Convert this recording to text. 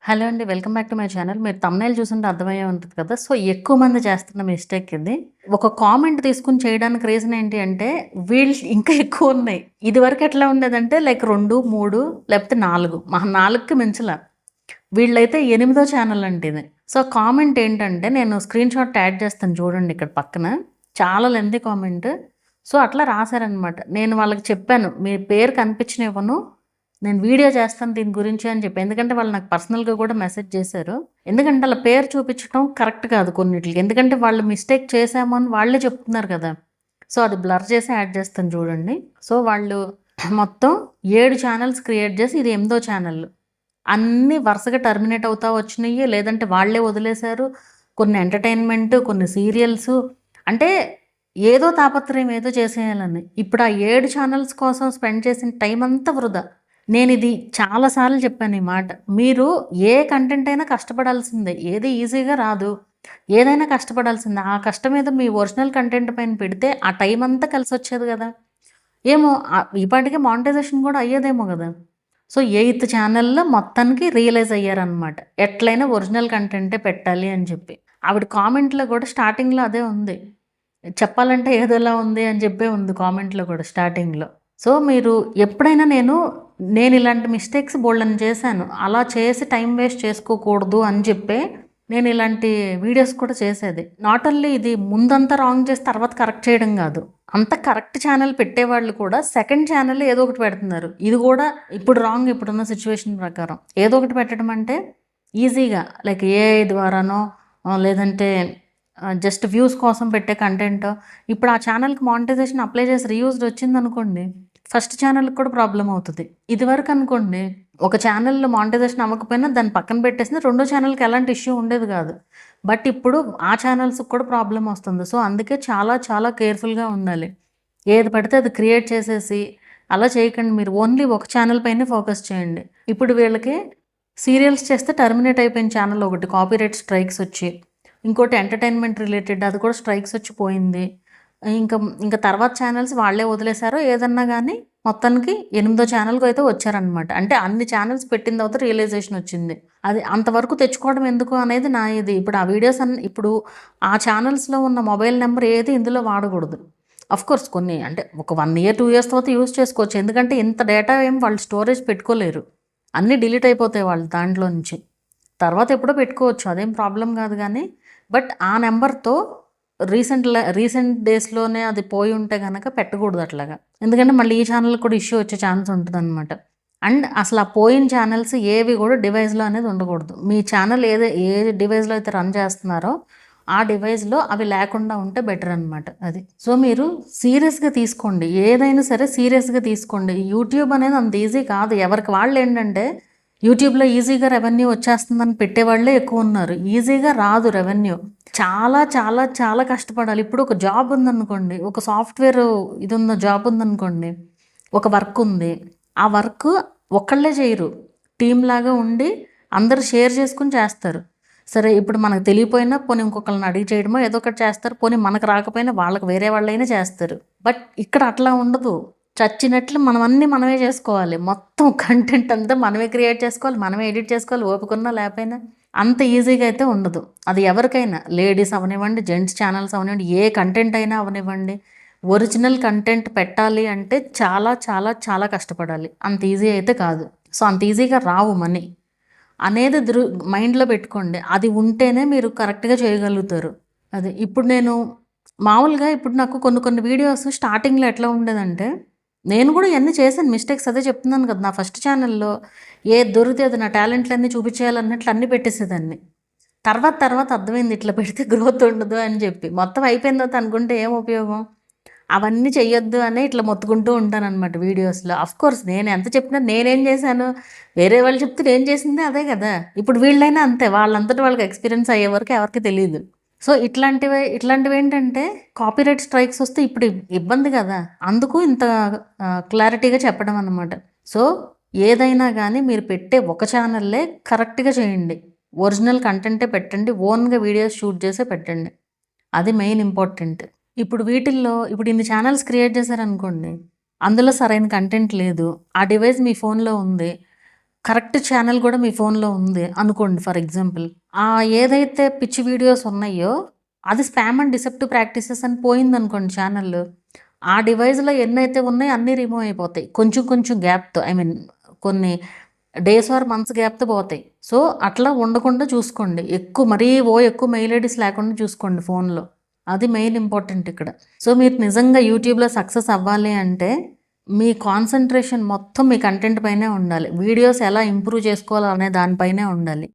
Hello అండి. Welcome back to my channel. మీరు thumbnail చూసుంటే అర్థమయ్యే ఉంటది కదా! సో, ఎక్కువ మంది చేస్తున్న మిస్టేక్ ఇది. ఒక కామెంట్ తీసుకొని చేయడానికి రీజన్ ఏంటి అంటే, వీళ్ళు ఇంకా ఎక్కువున్నాయి. ఇదివరకు ఎట్లా ఉండేదంటే లైక్ 2, 3 లేకపోతే 4 మహా 4కి మించలా. వీళ్ళైతే ఎనిమిదో ఛానల్ అంట ఇది. సో, కామెంట్ ఏంటంటే నేను స్క్రీన్‌షాట్ యాడ్ చేస్తాను చూడండి ఇక్కడ పక్కన. చాలా లెంథీ కామెంట్. సో, అట్లా రాసారనమాట. నేను వాళ్ళకి చెప్పాను, మీ పేరు కనిపించనివ్వను. నేను వీడియో చేస్తాను దీని గురించి అని చెప్పి. ఎందుకంటే వాళ్ళు నాకు పర్సనల్‌గా కూడా మెసేజ్ చేశారు. ఎందుకంటే ఆళ్ళ పేరు చూపించడం కరెక్ట్ కాదు కొన్నిట్లికి. ఎందుకంటే వాళ్ళు మిస్టేక్ చేశాము అని వాళ్ళే చెప్తున్నారు కదా! సో, అది బ్లర్ చేసి యాడ్ చేస్తాను చూడండి. సో, వాళ్ళు మొత్తం 7 ఛానెల్స్ క్రియేట్ చేసి ఇది ఎనిమిదో ఛానల్. అన్నీ వరుసగా టర్మినేట్ అవుతా వచ్చినియి. లేదంటే వాళ్ళే వదిలేశారు. కొన్ని ఎంటర్‌టైన్‌మెంట్, కొన్ని సీరియల్సు. అంటే ఏదో తాపత్రయం ఏదో చేసేయాలని. ఇప్పుడు ఆ 7 ఛానెల్స్ కోసం స్పెండ్ చేసిన టైం అంతా వృధా. నేనిది చాలా సార్లు చెప్పాను ఈ మాట. మీరు ఏ కంటెంట్ అయినా కష్టపడాల్సిందే. ఏది ఈజీగా రాదు. ఏదైనా కష్టపడాల్సిందే. ఆ కష్టం ఏదో మీ ఒరిజినల్ కంటెంట్ పైన పెడితే ఆ టైం అంతా కలిసొచ్చేది గదా! ఏమో ఈ పాటికి మానిటైజేషన్ గూడా అయ్యేదేమో గదా! సో, ఎయిత్ ఛానెల్‌లో మొత్తానికి రియలైజ్ అయ్యారనమాట. ఎట్లైనా ఒరిజినల్ కంటెంటే పెట్టాలి అని చెప్పి. ఆవిడ కామెంట్‌లో గూడా స్టార్టింగ్‌లో అదే ఉంది. చెప్పాలంటే ఏదోలా ఉంది అని చెప్పే ఉంది కామెంట్‌లో కూడా స్టార్టింగ్‌లో. సో, మీరు ఎప్పుడైనా నేనిలాంటి మిస్టేక్స్ బోలెడన్ని చేశాను. అలా చేసి టైం వేస్ట్ చేసుకోకూడదు అని చెప్పే నేనిలాంటి వీడియోస్ కూడా చేసేది. నాట్ ఓన్లీ ఇది ముందంతా రాంగ్ చేసి తర్వాత కరెక్ట్ చేయడం గాదు. అంత కరెక్ట్ ఛానెల్ పెట్టేవాళ్ళు కూడా సెకండ్ ఛానెల్ ఏదో ఒకటి పెడుతున్నారు. ఇది గూడా ఇప్పుడు రాంగ్ ఇప్పుడున్న సిట్యుయేషన్ ప్రకారం. ఏదో ఒకటి పెట్టడం అంటే ఈజీగా లైక్ ఏఐ ద్వారానో లేదంటే జస్ట్ వ్యూస్ కోసం పెట్టే కంటెంట్. ఇప్పుడు ఆ ఛానెల్‌కి మానిటైజేషన్ అప్లై చేసి రీయూజ్డ్ వచ్చిందనుకోండి, ఫస్ట్ ఛానెల్‌కి కూడా ప్రాబ్లమ్ అవుతది. ఇదివరకు అనుకోండి, ఒక ఛానెల్‌లో మానిటైజేషన్ అవ్వకపోయినా దాన్ని పక్కన పెట్టేసినా రెండో ఛానెల్‌కి ఎలాంటి ఇష్యూ ఉండేది కాదు. బట్ ఇప్పుడు ఆ ఛానెల్స్‌కి కూడా ప్రాబ్లమ్ వస్తుంది. సో, అందుకే చాలా చాలా కేర్‌ఫుల్‌గా ఉండాలి. ఏది పడితే అది క్రియేట్ చేసేసి అలా చేయకండి. మీరు ఓన్లీ ఒక ఛానెల్ పైనే ఫోకస్ చేయండి. ఇప్పుడు వీళ్ళకి సీరియల్స్ చేస్తే టర్మినేట్ అయిపోయిన ఛానెల్ ఒకటి కాపీరైట్ స్ట్రైక్స్ వచ్చి. ఇంకోటి ఎంటర్‌టైన్‌మెంట్ రిలేటెడ్ అది కూడా స్ట్రైక్స్ వచ్చి పోయింది. ఇంక ఇంక తర్వాత ఛానెల్స్ వాళ్ళే వదిలేసారో ఏదన్నా గానీ మొత్తానికి ఎనిమిదో ఛానెల్‌కి అయితే వచ్చారనమాట. అంటే అన్ని ఛానెల్స్ పెట్టిన తర్వాత రియలైజేషన్ వచ్చింది. అది అంతవరకు తెచ్చుకోవడం ఎందుకు అనేది నా ఇది. ఇప్పుడు ఆ వీడియోస్ ఇప్పుడు ఆ ఛానెల్స్‌లో ఉన్న మొబైల్ నంబర్ ఏది ఇందులో వాడకూడదు. ఆఫ్‌కోర్స్ కొన్ని అంటే ఒక 1 ఇయర్, 2 ఇయర్స్ తర్వాత యూజ్ చేసుకోవచ్చు. ఎందుకంటే ఇంత డేటా ఏం వాళ్ళు స్టోరేజ్ పెట్టుకోలేరు. అన్నీ డిలీట్ అయిపోతాయి వాళ్ళ దాంట్లో నుంచి. తర్వాత ఎప్పుడో పెట్టుకోవచ్చు. అదేం ప్రాబ్లమ్ కాదు గానీ, బట్ ఆ నంబర్‌తో రీసెంట్ డేస్‌లోనే అది పోయి ఉంటే గనక పెట్టకూడదు అట్లాగా. ఎందుకంటే మళ్ళీ ఈ ఛానెల్‌కి కూడా ఇష్యూ వచ్చే ఛాన్స్ ఉంటదనమాట. అండ్ అసలు ఆ పోయిన ఛానెల్స్ ఏవి కూడా డివైస్‌లో అనేది ఉండకూడదు. మీ ఛానెల్ ఏ డివైస్‌లో అయితే రన్ చేస్తున్నారో ఆ డివైస్‌లో అవి లేకుండా ఉంటే బెటర్ అనమాట అది. సో, మీరు సీరియస్‌గా తీసుకోండి. ఏదైనా సరే సీరియస్‌గా తీసుకోండి. యూట్యూబ్ అనేది అంత ఈజీ కాదు. ఎవరికి వాళ్ళేంటంటే యూట్యూబ్‌లో ఈజీగా రెవెన్యూ వచ్చేస్తుందని పెట్టేవాళ్ళే ఎక్కువున్నారు. ఈజీగా రాదు రెవెన్యూ. చాలా చాలా చాలా కష్టపడాలి. ఇప్పుడు ఒక జాబ్ ఉందనుకోండి, ఒక సాఫ్ట్‌వేర్ జాబ్ ఉందనుకోండి, ఒక వర్క్ ఉంది. ఆ వర్క్ ఒక్కళ్ళే చేయరు. టీమ్‌లాగా ఉండి అందరూ షేర్ చేసుకొని చేస్తారు. సరే ఇప్పుడు మనకు తెలియపోయినా పోనీ ఇంకొకళ్ళని అడిగి చేయడమో ఏదో ఒకటి చేస్తారు. పోనీ మనకు రాకపోయినా వాళ్ళకి వేరే వాళ్ళైనా చేస్తారు. బట్ ఇక్కడ అట్లా ఉండదు. చచ్చినట్లు మనమన్నీ మనమే చేసుకోవాలి. మొత్తం కంటెంట్ అంతా మనమే క్రియేట్ చేసుకోవాలి. మనమే ఎడిట్ చేసుకోవాలి. ఓపికున్నా లేకపోయినా. అంత ఈజీగా అయితే ఉండదు. అది ఎవరికైనా లేడీస్ అవ్వనివ్వండి, జెంట్స్ ఛానల్స్ అవ్వనివ్వండి, ఏ కంటెంట్ అయినా అవ్వనివ్వండి. ఒరిజినల్ కంటెంట్ పెట్టాలి అంటే చాలా చాలా చాలా కష్టపడాలి. అంత ఈజీ అయితే కాదు. సో, అంత ఈజీగా రావు మనీ అనేది మైండ్‌లో పెట్టుకోండి. అది ఉంటేనే మీరు కరెక్ట్‌గా చేయగలుగుతారు. అది. ఇప్పుడు నేను మామూలుగా ఇప్పుడు నాకు కొన్ని కొన్ని వీడియోస్ స్టార్టింగ్‌లో ఎట్లా ఉండేదంటే, నేను కూడా ఇయన్నీ చేశాను మిస్టేక్స్ అదే చెప్తున్నాను కదా! నా ఫస్ట్ ఛానెల్‌లో ఏది దొరికితే అది నా టాలెంట్‌లన్నీ చూపించేయాలన్నట్లు అన్నీ పెట్టేసేదాన్ని. తర్వాత తర్వాత అర్థమైంది ఇట్లా పెడితే గ్రోత్ ఉండదు అని చెప్పి. మొత్తం అయిపోయిన తర్వాత అనుకుంటే ఏం ఉపయోగం? అవన్నీ చెయ్యొద్దు అని ఇట్లా మొత్తుకుంటూ ఉంటాననమాట వీడియోస్‌లో. ఆఫ్‌కోర్స్ నేను ఎంత చెప్పినా నేనేం చేశాను? వేరే వాళ్ళు చెప్తే నేను చేసిందే అదే కదా! ఇప్పుడు వీళ్ళైనా అంతే. వాళ్ళంతట వాళ్ళకి ఎక్స్‌పీరియన్స్ అయ్యే వరకు ఎవరికీ తెలీదు. సో, ఇట్లాంటివేంటంటే కాపీరైట్ స్ట్రైక్స్ వస్తే ఇప్పుడు ఇబ్బంది కదా! అందుకు ఇంత క్లారిటీగా చెప్పడం అన్నమాట. సో, ఏదైనా గానీ మీరు పెట్టే ఒక ఛానల్లే కరెక్ట్‌గా చేయండి. ఒరిజినల్ కంటెంటే పెట్టండి. ఓన్‌గా వీడియోస్ షూట్ చేసే పెట్టండి. అది మెయిన్ ఇంపార్టెంట్. ఇప్పుడు వీటిల్లో ఇప్పుడు ఇన్ని ఛానెల్స్ క్రియేట్ చేశారనుకోండి. అందులో సరైన కంటెంట్ లేదు. ఆ డివైస్ మీ ఫోన్‌లో ఉంది. కరెక్ట్ ఛానల్ కూడా మీ ఫోన్లో ఉంది అనుకోండి ఫర్ ఎగ్జాంపుల్. ఆ ఏదైతే పిచ్చి వీడియోస్ ఉన్నాయో అది స్పామ్ అండ్ డిసెప్టివ్ ప్రాక్టీసెస్ అని పోయిందనుకోండి ఛానల్, ఆ డివైస్‌లో ఎన్నైతే ఉన్నాయో అన్నీ రిమూవ్ అయిపోతాయి. కొంచెం కొంచెం గ్యాప్‌తో ఐ మీన్ కొన్ని డేస్ ఆర్ మంత్స్ గ్యాప్‌తో పోతాయి. సో, అట్లా ఉండకుండా చూసుకోండి. ఎక్కువ మెయిల్ ఐడీస్ లేకుండా చూసుకోండి ఫోన్‌లో. అది మెయిన్ ఇంపార్టెంట్ ఇక్కడ. సో, మీరు నిజంగా యూట్యూబ్‌లో సక్సెస్ అవ్వాలి అంటే మీ కాన్సంట్రేషన్ మొత్తం మీ కంటెంట్ పైనే ఉండాలి. వీడియోస్ ఎలా ఇంప్రూవ్ చేసుకోవాలో అనే దానిపైనే ఉండాలి.